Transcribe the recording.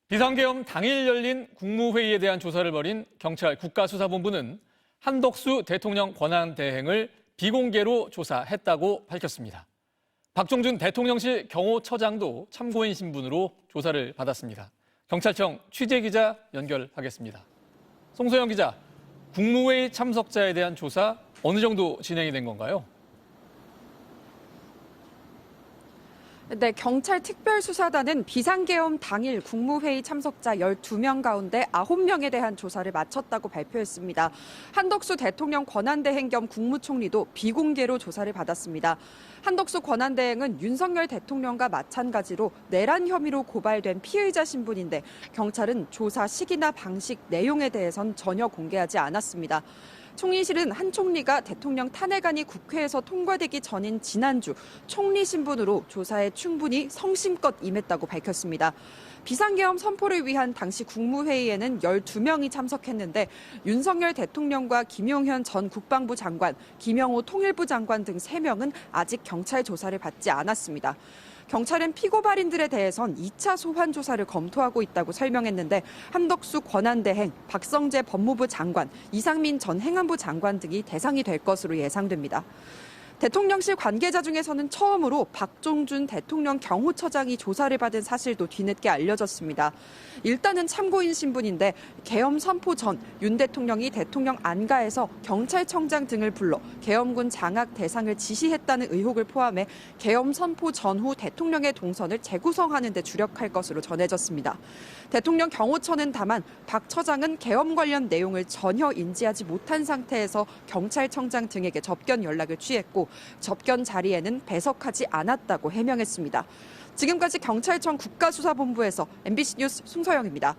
비상계엄 당일 열린 국무회의에 대한 조사를 벌인 경찰 국가수사본부는 한덕수 대통령 권한대행을 비공개로 조사했다고 밝혔습니다. 박종준 대통령실 경호처장도 참고인 신분으로 조사를 받았습니다. 경찰청 취재기자 연결하겠습니다. 송소영 기자, 국무회의 참석자에 대한 조사 어느 정도 진행이 된 건가요? 네, 경찰 특별수사단은 비상계엄 당일 국무회의 참석자 12명 가운데 9명에 대한 조사를 마쳤다고 발표했습니다. 한덕수 대통령 권한대행 겸 국무총리도 비공개로 조사를 받았습니다. 한덕수 권한대행은 윤석열 대통령과 마찬가지로 내란 혐의로 고발된 피의자 신분인데 경찰은 조사 시기나 방식, 내용에 대해선 전혀 공개하지 않았습니다. 총리실은 한 총리가 대통령 탄핵안이 국회에서 통과되기 전인 지난주 총리 신분으로 조사에 충분히 성심껏 임했다고 밝혔습니다. 비상계엄 선포를 위한 당시 국무회의에는 12명이 참석했는데 윤석열 대통령과 김용현 전 국방부 장관, 김영호 통일부 장관 등 3명은 아직 경찰 조사를 받지 않았습니다. 경찰은 피고발인들에 대해선 2차 소환 조사를 검토하고 있다고 설명했는데 한덕수 권한대행, 박성재 법무부 장관, 이상민 전 행안부 장관 등이 대상이 될 것으로 예상됩니다. 대통령실 관계자 중에서는 처음으로 박종준 대통령 경호처장이 조사를 받은 사실도 뒤늦게 알려졌습니다. 일단은 참고인 신분인데 계엄 선포 전 윤 대통령이 대통령 안가에서 경찰청장 등을 불러 계엄군 장악 대상을 지시했다는 의혹을 포함해 계엄 선포 전후 대통령의 동선을 재구성하는 데 주력할 것으로 전해졌습니다. 대통령 경호처는 다만 박 처장은 계엄 관련 내용을 전혀 인지하지 못한 상태에서 경찰청장 등에게 접견 연락을 취했고 접견 자리에는 배석하지 않았다고 해명했습니다. 지금까지 경찰청 국가수사본부에서 MBC 뉴스 송서영입니다.